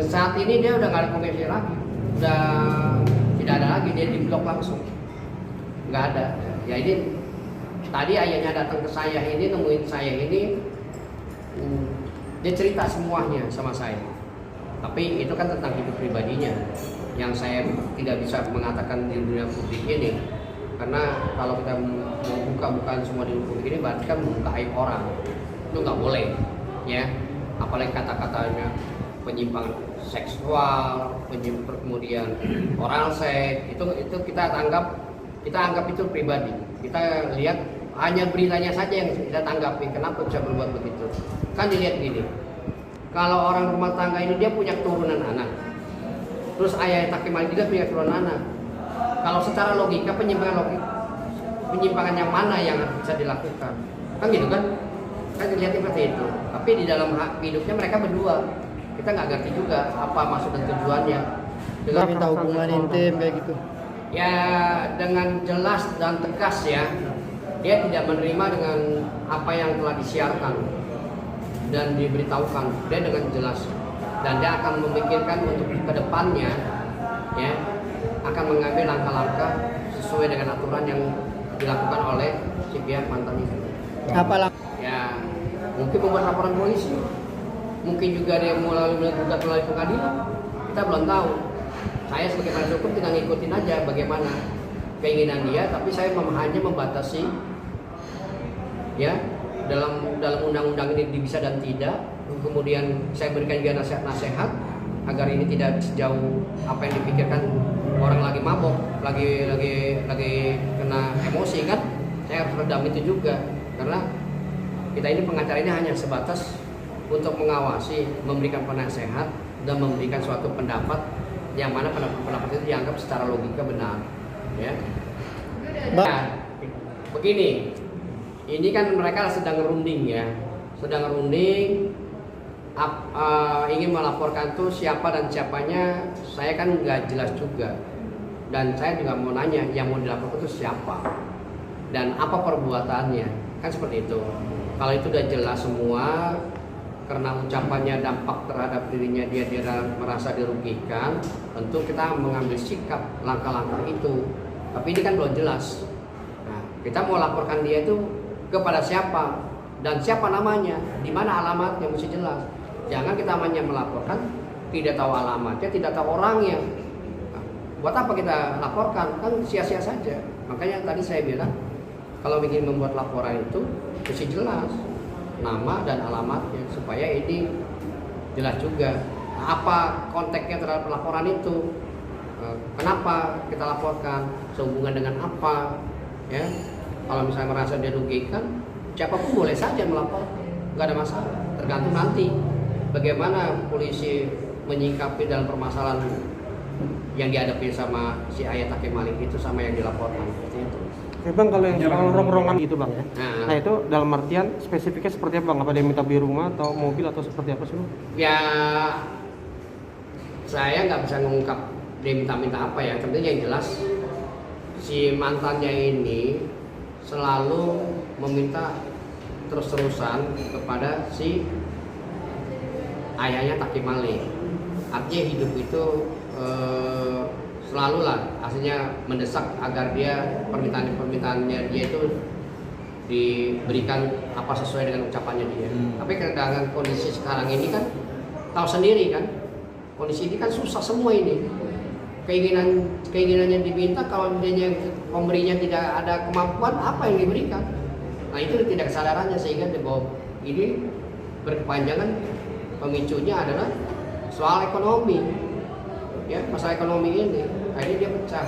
saat ini dia udah nggak ada komersil lagi, udah tidak ada lagi, dia di blok langsung, nggak ada. Ya ini tadi ayahnya datang ke saya ini, nemuin saya ini, dia cerita semuanya sama saya. Tapi itu kan tentang hidup pribadinya, yang saya tidak bisa mengatakan di dunia publik ini. Karena kalau kita mau buka-bukaan semua di dunia publik ini, berarti kan membuka aib orang. Itu nggak boleh, ya. Apalagi kata-katanya penyimpangan seksual, kemudian oral seks, itu kita anggap itu pribadi. Kita lihat hanya beritanya saja yang kita tanggapi. Kenapa bisa berbuat begitu? Kan dilihat gini, kalau orang rumah tangga ini dia punya keturunan anak, terus ayah Taki Malik juga punya keturunan anak. Kalau secara logika penyimpangan yang mana yang bisa dilakukan? Kan gitu kan? Kan dilihat seperti itu. Tapi di dalam hak hidupnya mereka berdua, kita nggak ngerti juga apa maksud dan tujuannya. Dengan minta hubungan intim kayak gitu. Ya dengan jelas dan tegas ya, dia tidak menerima dengan apa yang telah disiarkan dan diberitahukan. Dia dengan jelas, dan dia akan memikirkan untuk kedepannya, ya, akan mengambil langkah-langkah sesuai dengan aturan yang dilakukan oleh si pihak mantan itu. Apa Ya mungkin membuat laporan polisi, mungkin juga dia melalui pengadilan, kita belum tahu. Saya sebagai penasihat hukum tinggal ngikutin aja bagaimana keinginan dia, tapi saya hanya membatasi, ya, dalam undang-undang ini bisa dan tidak. Kemudian saya berikan juga nasihat-nasihat agar ini tidak sejauh apa yang dipikirkan orang lagi mabok, lagi kena emosi kan. Saya harus redam itu juga, karena kita ini pengacara ini hanya sebatas untuk mengawasi, memberikan penasehat dan memberikan suatu pendapat yang mana pendapat itu dianggap secara logika benar, ya. Nah, begini, ini kan mereka sedang ngerunding ya, ingin melaporkan tuh siapa dan siapanya. Saya kan nggak jelas juga, dan saya juga mau nanya yang mau dilaporkan itu siapa dan apa perbuatannya, kan seperti itu. Kalau itu udah jelas semua, karena ucapannya dampak terhadap dirinya dia merasa dirugikan, tentu kita mengambil sikap langkah-langkah itu. Tapi ini kan belum jelas. Nah, kita mau laporkan dia itu kepada siapa dan siapa namanya, di mana alamatnya mesti jelas. Jangan kita hanya melaporkan tidak tahu alamatnya, tidak tahu orangnya. Nah, buat apa kita laporkan? Kan sia-sia saja. Makanya tadi saya bilang kalau ingin membuat laporan itu mesti jelas nama dan alamatnya, supaya ini jelas juga apa konteksnya terhadap laporan itu, kenapa kita laporkan, sehubungan dengan apa, ya. Kalau misalnya merasa dirugikan, siapapun boleh saja melapor, nggak ada masalah. Tergantung nanti bagaimana polisi menyikapi dalam permasalahan yang dihadapi sama si ayah Taki Malik itu sama yang dilaporkan, seperti itu. Bang, kalau yang soal rong-rongan gitu bang ya, nah itu dalam artian spesifiknya seperti apa bang? Apa dia minta beli rumah atau mobil atau seperti apa sih bang? Ya saya nggak bisa mengungkap dia minta apa ya, tapi yang jelas si mantannya ini selalu meminta terus-terusan kepada si ayahnya Taki Malik. Artinya hidup itu selalu lah aslinya mendesak agar dia permintaannya dia itu diberikan apa sesuai dengan ucapannya dia. Tapi dengan kondisi sekarang ini kan tahu sendiri kan, kondisi ini kan susah semua ini. Keinginannya diminta, kalau dia pemberinya tidak ada kemampuan, apa yang diberikan? Nah itu tidak kesadarannya, sehingga dibawa ini berkepanjangan. Pemicunya adalah soal ekonomi, ya, masalah ekonomi ini. Akhirnya dia pecah,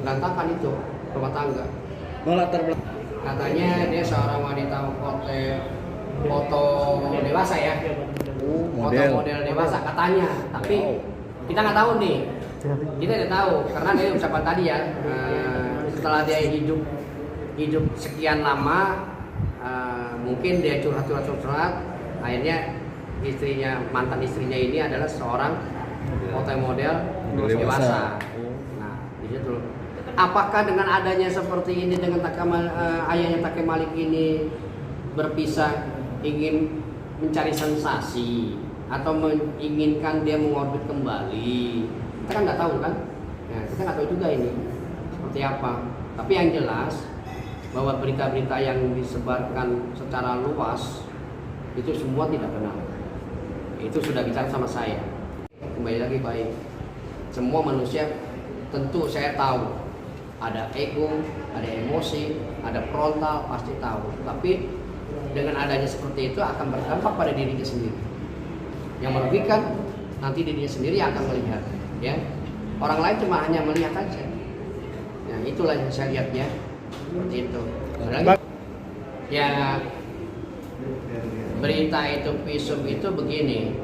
berantakan itu rumah tangga. Katanya dia seorang wanita foto dewasa ya, foto model dewasa katanya. Tapi kita nggak tahu nih, kita tidak tahu karena dia ucapan tadi ya. Setelah dia hidup sekian lama, mungkin dia curhat, akhirnya mantan istrinya ini adalah seorang foto model dewasa. Nah, di situ. Apakah dengan adanya seperti ini, dengan ayahnya Taki Malik ini berpisah ingin mencari sensasi, atau menginginkan dia mengorbit kembali. Kita kan nggak tahu kan? Nah, kita nggak tahu juga ini seperti apa. Tapi yang jelas bahwa berita-berita yang disebarkan secara luas itu semua tidak benar. Itu sudah bicara sama saya. Kembali lagi baik. Semua manusia tentu saya tahu ada ego, ada emosi, ada frontal, pasti tahu. Tapi dengan adanya seperti itu akan berdampak pada dirinya sendiri. Yang merugikan nanti dirinya sendiri akan melihat, ya. Orang lain cuma hanya melihat aja. Nah, itulah yang saya lihat ya. Seperti itu. Ya, berita itu visum itu begini.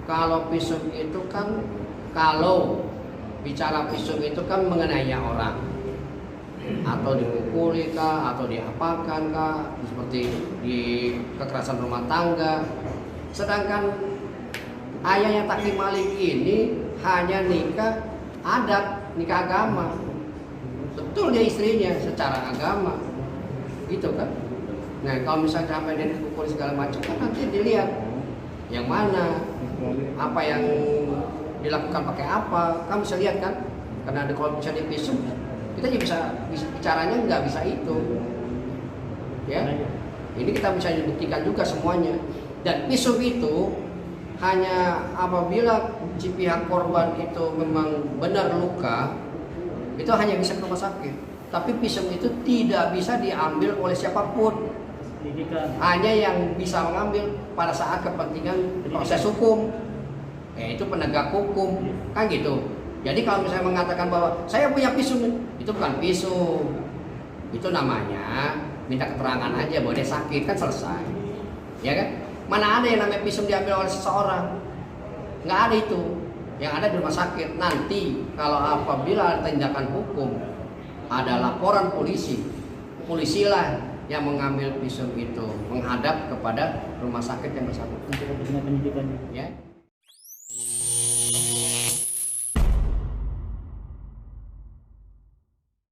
Kalau visum itu kan, kalau bicara visum itu kan mengenai orang, atau dipukuli kah, atau diapakan kah, seperti di kekerasan rumah tangga. Sedangkan ayah yang Taki Malik ini hanya nikah adat, nikah agama. Betul dia istrinya secara agama, gitu kan. Nah kalau misalnya sampai dia dipukuli segala macam kan nanti dilihat yang mana, apa yang dilakukan pakai apa, kamu bisa lihat kan. Karena ada kalau bisa divisum, kita juga bisa bicaranya nggak bisa itu, ya. Ini kita bisa dibuktikan juga semuanya. Dan visum itu hanya apabila si pihak korban itu memang benar luka, itu hanya bisa ke rumah sakit. Tapi visum itu tidak bisa diambil oleh siapapun. Hanya yang bisa mengambil pada saat kepentingan proses hukum, yaitu penegak hukum, kan gitu. Jadi kalau misalnya mengatakan bahwa saya punya visum, itu bukan visum. Itu namanya minta keterangan aja bahwa dia sakit, kan selesai. Ya kan? Mana ada yang namanya visum diambil oleh seseorang? Nggak ada itu. Yang ada di rumah sakit. Nanti kalau apabila ada tindakan hukum, ada laporan polisi, polisilah yang mengambil visum itu menghadap kepada rumah sakit yang bersangkutan. Untuk kepentingan penyidikan. Ya.